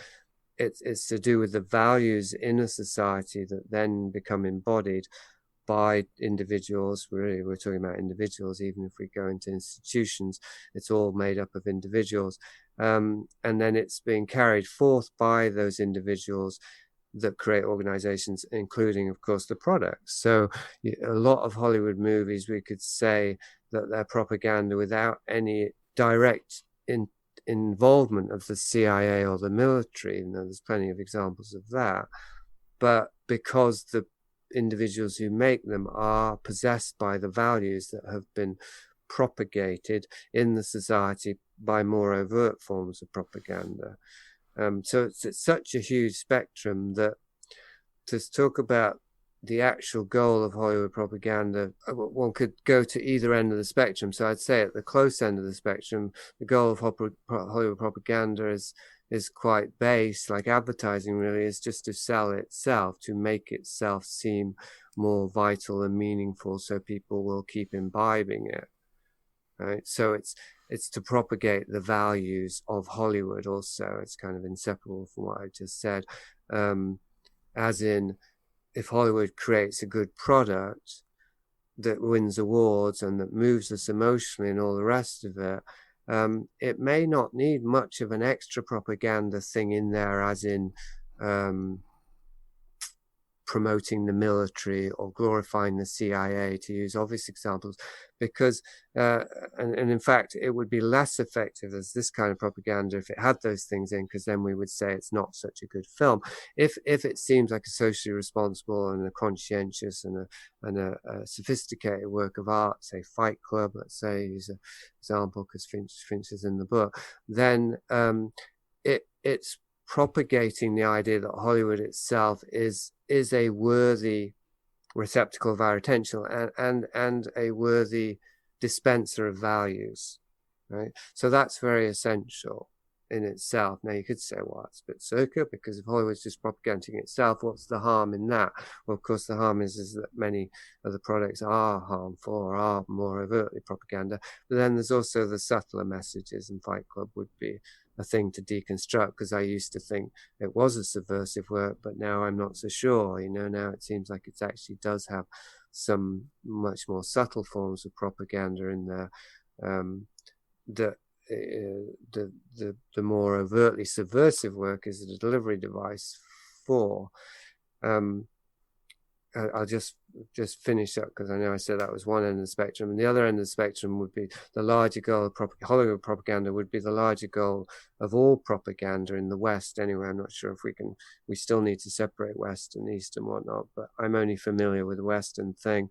it's to do with the values in a society that then become embodied by individuals. Really, we're talking about individuals. Even if we go into institutions, it's all made up of individuals. And then it's being carried forth by those individuals that create organizations, including, of course, the products. So a lot of Hollywood movies, we could say that they're propaganda without any direct involvement of the CIA or the military. There's plenty of examples of that. But because the individuals who make them are possessed by the values that have been propagated in the society by more overt forms of propaganda. So it's such a huge spectrum that to talk about the actual goal of Hollywood propaganda, one could go to either end of the spectrum. So I'd say at the close end of the spectrum, the goal of Hollywood propaganda is quite base, like advertising really, is just to sell itself, to make itself seem more vital and meaningful so people will keep imbibing it. Right? So it's to propagate the values of Hollywood also. It's kind of inseparable from what I just said. As in, if Hollywood creates a good product that wins awards and that moves us emotionally and all the rest of it, it may not need much of an extra propaganda thing in there, as in promoting the military or glorifying the CIA, to use obvious examples, because and in fact it would be less effective as this kind of propaganda if it had those things in, because then we would say it's not such a good film. If it seems like a socially responsible and a conscientious and a sophisticated work of art, say Fight Club, let's say, use an example because Finch is in the book, then it's propagating the idea that Hollywood itself is a worthy receptacle of our attention and a worthy dispenser of values, right? So that's very essential in itself. Now you could say, well, it's a bit circular, because if Hollywood's just propagating itself, what's the harm in that? Well, of course, the harm is that many of the products are harmful or are more overtly propaganda. But then there's also the subtler messages, and Fight Club would be a thing to deconstruct, because I used to think it was a subversive work, but now I'm not so sure. Now it seems like it actually does have some much more subtle forms of propaganda in there that the more overtly subversive work is a delivery device for. I'll just finish up, because I know I said that was one end of the spectrum, and the other end of the spectrum would be the larger goal of Hollywood propaganda would be the larger goal of all propaganda in the West. Anyway, I'm not sure if we still need to separate West and East and whatnot, but I'm only familiar with the Western thing,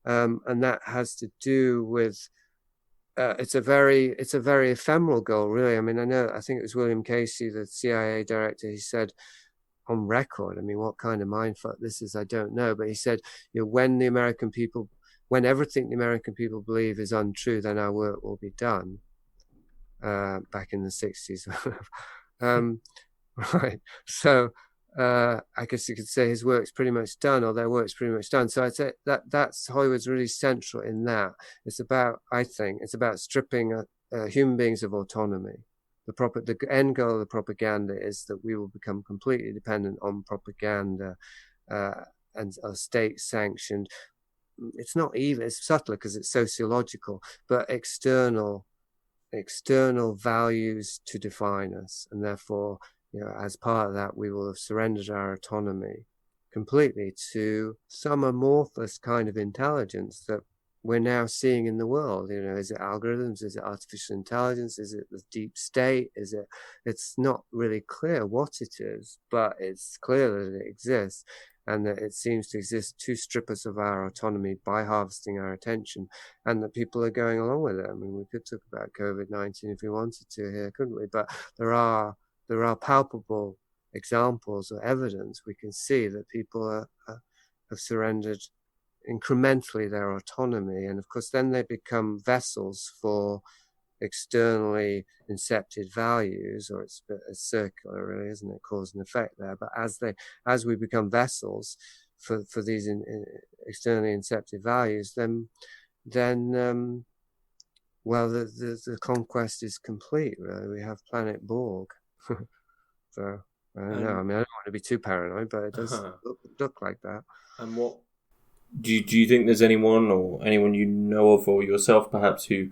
and that has to do with it's a very ephemeral goal, really. I mean, I think it was William Casey, the CIA director, he said on record, I mean, what kind of mindfuck this is, I don't know, but he said, when everything the American people believe is untrue, then our work will be done. Back in the 60s. Right. So I guess you could say his work's pretty much done, or their work's pretty much done. So I'd say that's Hollywood's really central in that. I think it's about stripping human beings of autonomy. The end goal of the propaganda is that we will become completely dependent on propaganda and are state sanctioned. It's not even, it's subtler because it's sociological, but external values to define us, and therefore, as part of that, we will have surrendered our autonomy completely to some amorphous kind of intelligence that we're now seeing in the world. Is it algorithms? Is it artificial intelligence? Is it the deep state? It's not really clear what it is, but it's clear that it exists, and that it seems to exist to strip us of our autonomy by harvesting our attention, and that people are going along with it. I mean, we could talk about COVID-19 if we wanted to here, couldn't we? But there are palpable examples or evidence we can see that people have surrendered incrementally their autonomy, and of course then they become vessels for externally incepted values, or it's a bit circular, really, isn't it? Cause and effect there. But as we become vessels for these externally incepted values, then well, the conquest is complete. Really, we have Planet Borg. So I don't know. I mean, I don't want to be too paranoid, but it does look like that. And what do you think there's anyone you know of, or yourself perhaps, who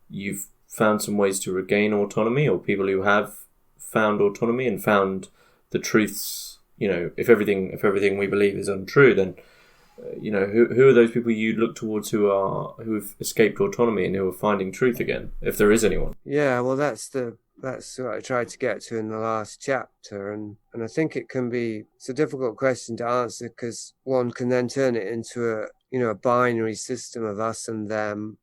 you've found some ways to regain autonomy, or people who have found autonomy and found the truths? If everything we believe is untrue, then who are those people you look towards who've escaped autonomy and who are finding truth again, if there is anyone? Yeah, well, that's what I tried to get to in the last chapter, and I think it's a difficult question to answer, because one can then turn it into a binary system of us and them,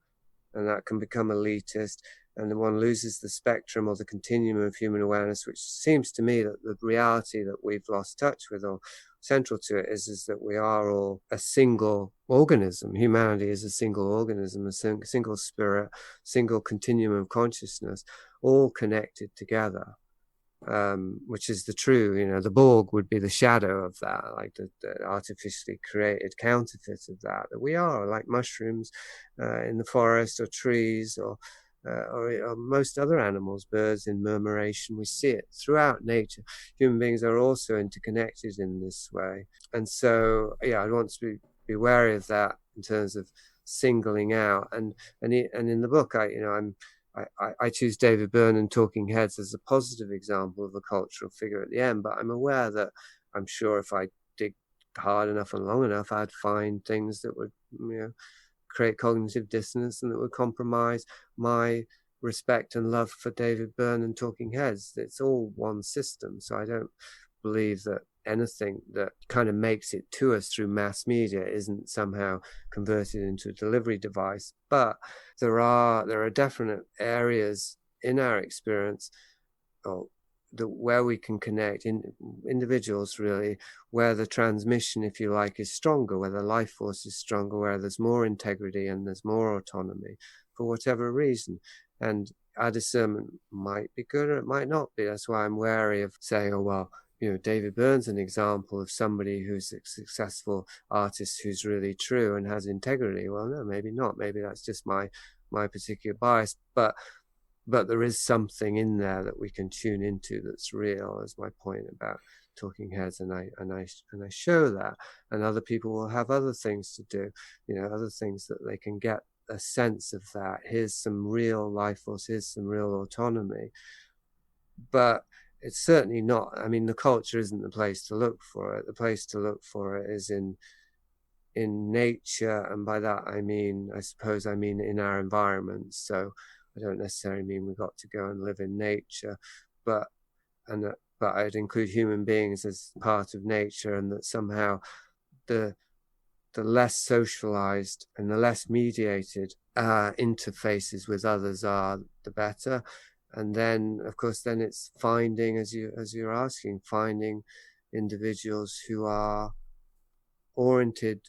and that can become elitist, and then one loses the spectrum or the continuum of human awareness, which seems to me that the reality that we've lost touch with, or central to it, is that we are all a single organism. Humanity is a single organism, a single spirit, single continuum of consciousness, all connected together, which is the true. The Borg would be the shadow of that, like the artificially created counterfeit of that we are, like mushrooms in the forest, or trees, or most other animals, birds in murmuration. We see it throughout nature. Human beings are also interconnected in this way, and so I want to be wary of that in terms of singling out. And in the book, I choose David Byrne and Talking Heads as a positive example of a cultural figure at the end, but I'm aware that I'm sure if I dig hard enough and long enough, I'd find things that would create cognitive dissonance, and that would compromise my respect and love for David Byrne and Talking Heads. It's all one system, so I don't believe that anything that kind of makes it to us through mass media isn't somehow converted into a delivery device. But there are definite areas in our experience where we can connect individuals, really, where the transmission, if you like, is stronger, where the life force is stronger, where there's more integrity and there's more autonomy, for whatever reason. And our discernment might be good or it might not be. That's why I'm wary of saying, David Byrne's an example of somebody who's a successful artist who's really true and has integrity. Well, no, maybe not. Maybe that's just my particular bias. But there is something in there that we can tune into that's real, is my point about Talking Heads, and I show that, and other people will have other things to do, other things that they can get a sense of that. Here's some real life force, here's some real autonomy. But it's certainly not, I mean, the culture isn't the place to look for it. The place to look for it is in nature, and by that I mean in our environment. So I don't necessarily mean we've got to go and live in nature, but I'd include human beings as part of nature, and that somehow the less socialized and the less mediated interfaces with others are, the better. And then, of course, then it's finding, as you're asking, finding individuals who are oriented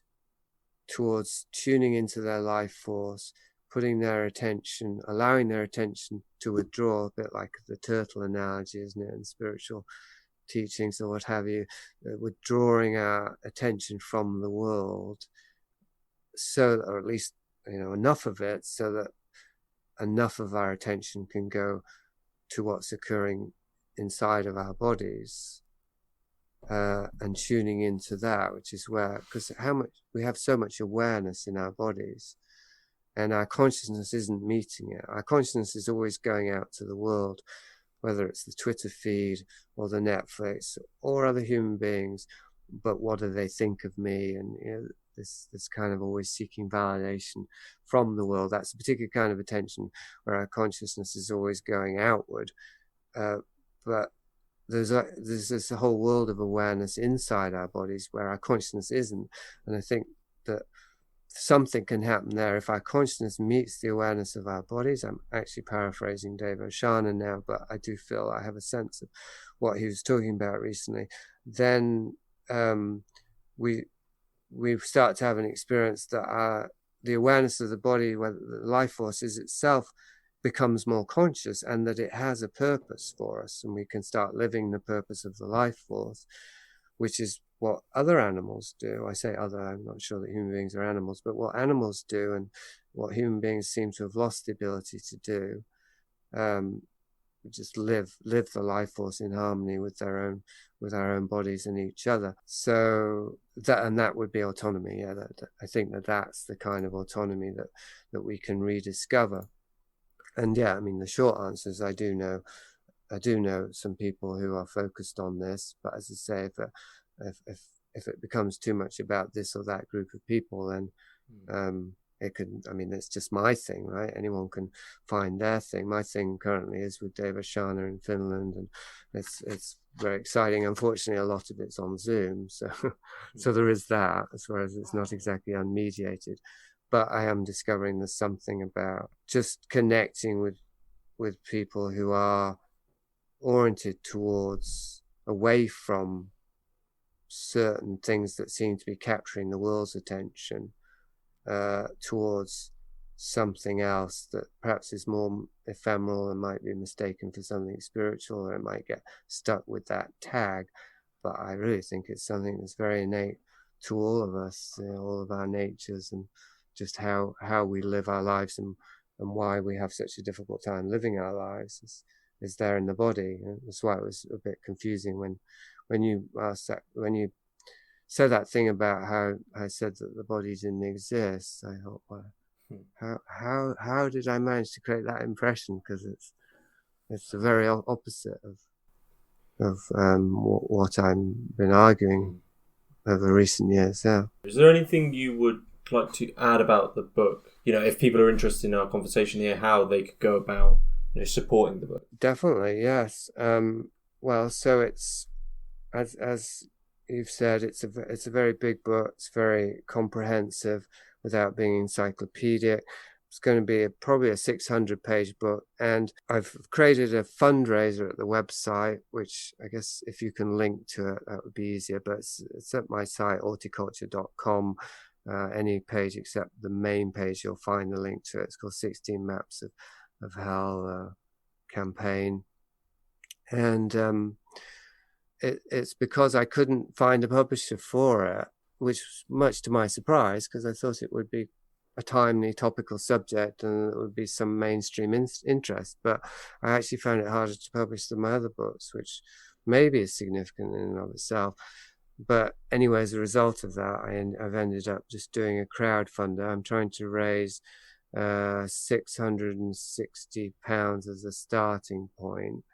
towards tuning into their life force, putting their attention, allowing their attention to withdraw, a bit like the turtle analogy, isn't it, in spiritual teachings or what have you, withdrawing our attention from the world, or at least enough of it, so that enough of our attention can go to what's occurring inside of our bodies. and tuning into that, which is where, because how much we have so much awareness in our bodies, and our consciousness isn't meeting it. Our consciousness is always going out to the world, whether it's the Twitter feed or the Netflix or other human beings. But what do they think of me? And this kind of always seeking validation from the world. That's a particular kind of attention where our consciousness is always going outward. But there's this whole world of awareness inside our bodies where our consciousness isn't. And I think that something can happen there if our consciousness meets the awareness of our bodies. I'm actually paraphrasing Dave O'Shannon now, but I do feel I have a sense of what he was talking about recently. Then we start to have an experience that the awareness of the body, whether the life force is itself, becomes more conscious, and that it has a purpose for us, and we can start living the purpose of the life force, which is what other animals do. I say other, I'm not sure that human beings are animals, but what animals do and what human beings seem to have lost the ability to do, just live the life force in harmony with our own bodies and each other. So that would be autonomy. Yeah, I think that's the kind of autonomy that we can rediscover. And yeah, I mean, the short answer is I do know some people who are focused on this, but as I say, if it becomes too much about this or that group of people, then it could, I mean, it's just my thing, right? Anyone can find their thing. My thing currently is with Dave O'Shannon in Finland, and it's very exciting. Unfortunately, a lot of it's on Zoom, so there is that, as far as it's not exactly unmediated. But I am discovering there's something about just connecting with people who are oriented towards, away from certain things that seem to be capturing the world's attention, towards something else that perhaps is more ephemeral and might be mistaken for something spiritual, or it might get stuck with that tag. But I really think it's something that's very innate to all of us, all of our natures, and just how we live our lives, and why we have such a difficult time living our lives is there in the body. And that's why it was a bit confusing when you asked that, when you said that thing about how I said that the body didn't exist. I thought, well, how did I manage to create that impression? Because it's the very opposite of what I've been arguing over recent years. Yeah. Is there anything you would like to add about the book? If people are interested in our conversation here, how they could go about supporting the book? Definitely, yes. Well, so it's as you've said, it's a very big book. It's very comprehensive without being encyclopedic. It's going to be probably a 600-page book, and I've created a fundraiser at the website, which I guess if you can link to it, that would be easier. But it's at my site, horticulture.com. Any page except the main page, you'll find the link to it. It's called 16 Maps of Hell campaign, and it's because I couldn't find a publisher for it, which was much to my surprise, because I thought it would be a timely, topical subject and it would be some mainstream interest. But I actually found it harder to publish than my other books, which maybe is significant in and of itself. But anyway, as a result of that, I've ended up just doing a crowdfunder. I'm trying to raise £660 as a starting point,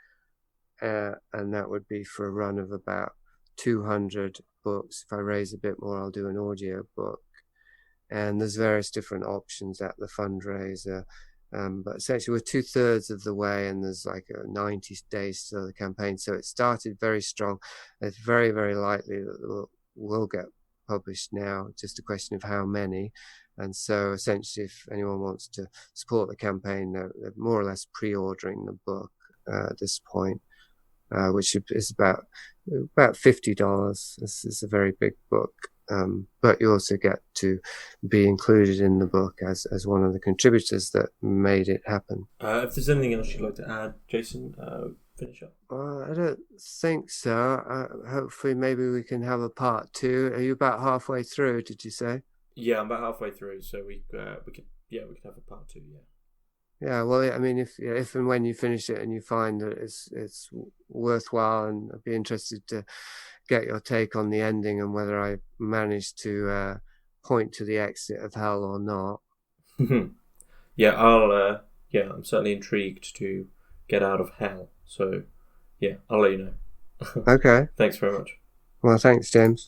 and that would be for a run of about 200 books. If I raise a bit more, I'll do an audio book. And there's various different options at the fundraiser. But essentially we're 2/3 of the way, and there's like 90 days to the campaign. So it started very strong. It's very, very likely that we'll get published now, just a question of how many. And so essentially, if anyone wants to support the campaign, they're more or less pre-ordering the book at this point, which is about $50. This is a very big book. But you also get to be included in the book as one of the contributors that made it happen. If there's anything else you'd like to add, Jason, finish up. I don't think so. Hopefully, maybe we can have a part 2. Are you about halfway through? Did you say? Yeah, I'm about halfway through, so we could have a part 2. Yeah. Yeah, well, I mean, if and when you finish it and you find that it's worthwhile, and I'd be interested to get your take on the ending and whether I managed to point to the exit of hell or not. Yeah, I'm certainly intrigued to get out of hell. So, yeah, I'll let you know. Okay. Thanks very much. Well, thanks, James.